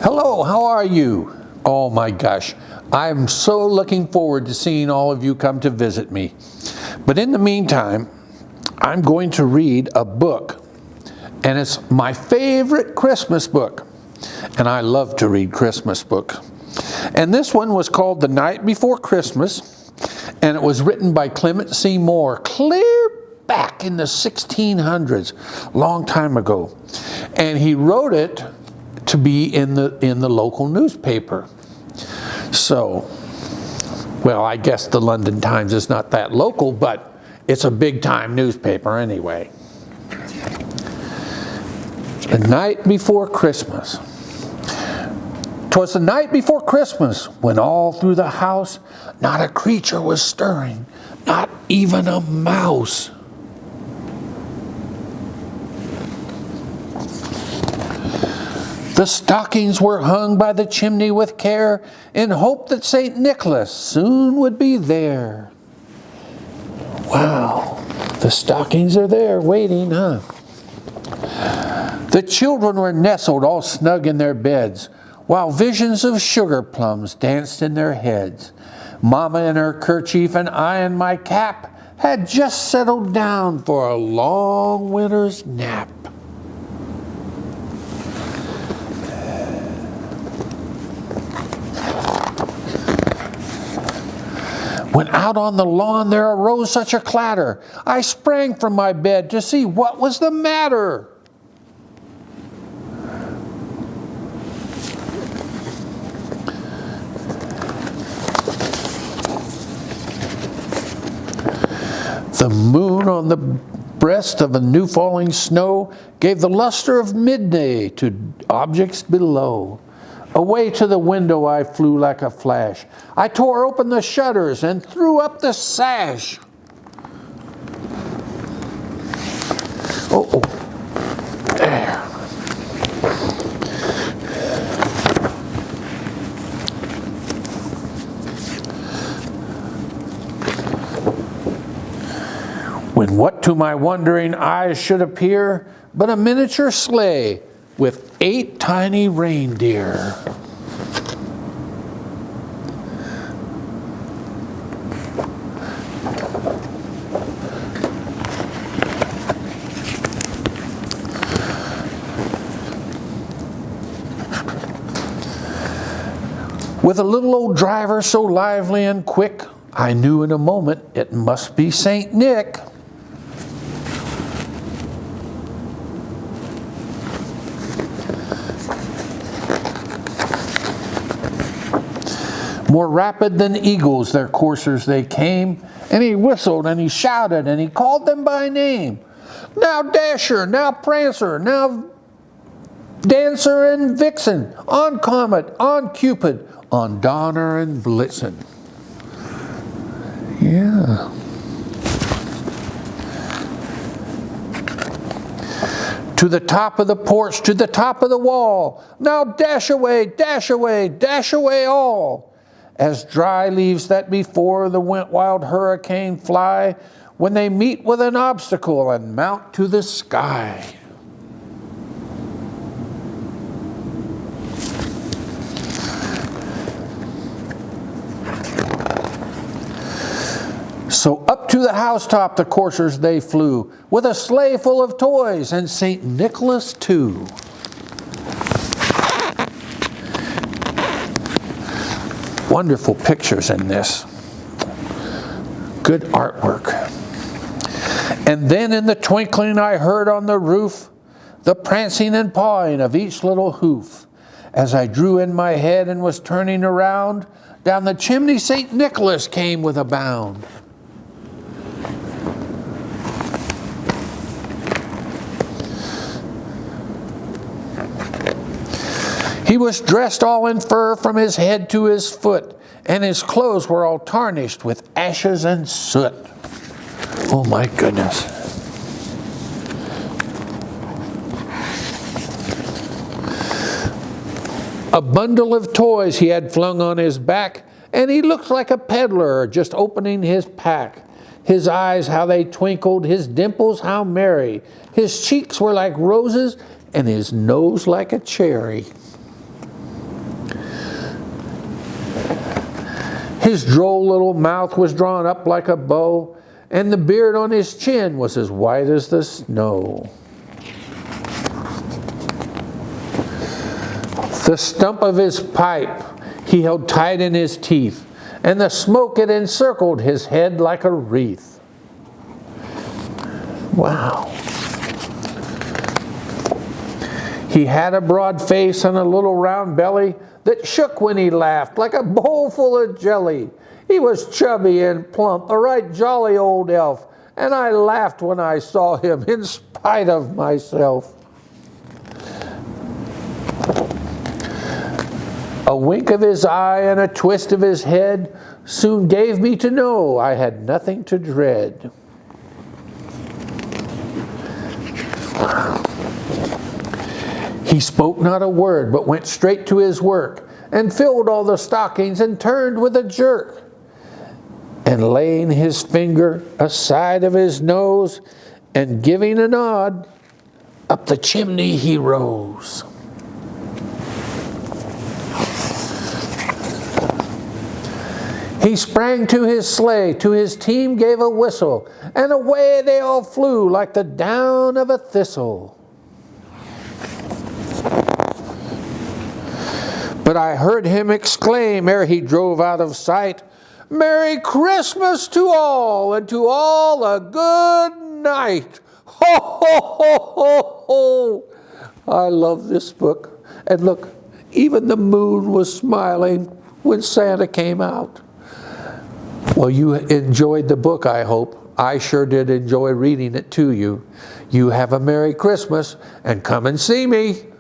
Hello, how are you? Oh my gosh, I'm so looking forward to seeing all of you come to visit me. But in the meantime, I'm going to read a book, and it's my favorite Christmas book. And I love to read Christmas books. And this one was called The Night Before Christmas, and it was written by Clement C. Moore, clear back in the 1600s, long time ago. And he wrote it to be in the local newspaper. So, well, I guess the London Times is not that local, but it's a big time newspaper anyway. The night before Christmas. 'Twas the night before Christmas, when all through the house not a creature was stirring, not even a mouse. The stockings were hung by the chimney with care, in hope that St. Nicholas soon would be there. Wow, the stockings are there waiting, huh? The children were nestled all snug in their beds, while visions of sugar plums danced in their heads. Mama in her kerchief and I in my cap had just settled down for a long winter's nap. When out on the lawn there arose such a clatter, I sprang from my bed to see what was the matter. The moon on the breast of a new falling snow gave the luster of midday to objects below. Away to the window I flew like a flash. I tore open the shutters and threw up the sash. Oh, there. When what to my wondering eyes should appear but a miniature sleigh with 8 tiny reindeer. With a little old driver so lively and quick, I knew in a moment it must be St. Nick. More rapid than eagles their coursers they came, and he whistled and he shouted and he called them by name. Now Dasher, now Prancer, now Dancer and Vixen, on Comet, on Cupid, on Donner and Blitzen. Yeah. To the top of the porch, to the top of the wall. Now dash away, dash away, dash away all. As dry leaves that before the wild hurricane fly, when they meet with an obstacle and mount to the sky. So up to the housetop the coursers they flew, with a sleigh full of toys, and St. Nicholas too. Wonderful pictures in this. Good artwork. And then in the twinkling I heard on the roof the prancing and pawing of each little hoof. As I drew in my head and was turning around, down the chimney St. Nicholas came with a bound. He was dressed all in fur from his head to his foot, and his clothes were all tarnished with ashes and soot. Oh my goodness. A bundle of toys he had flung on his back, and he looked like a peddler just opening his pack. His eyes, how they twinkled, his dimples, how merry. His cheeks were like roses, and his nose like a cherry. His droll little mouth was drawn up like a bow, and the beard on his chin was as white as the snow. The stump of his pipe he held tight in his teeth, and the smoke it encircled his head like a wreath. Wow. He had a broad face and a little round belly that shook when he laughed like a bowl full of jelly. He was chubby and plump, a right jolly old elf, and I laughed when I saw him in spite of myself. A wink of his eye and a twist of his head soon gave me to know I had nothing to dread. He spoke not a word, but went straight to his work, and filled all the stockings, and turned with a jerk. And laying his finger aside of his nose, and giving a nod, up the chimney he rose. He sprang to his sleigh, to his team gave a whistle, and away they all flew like the down of a thistle. But I heard him exclaim ere he drove out of sight, "Merry Christmas to all, and to all a good night." Ho, ho, ho, ho, ho. I love this book. And look, even the moon was smiling when Santa came out. Well, you enjoyed the book, I hope. I sure did enjoy reading it to you. You have a Merry Christmas, and come and see me.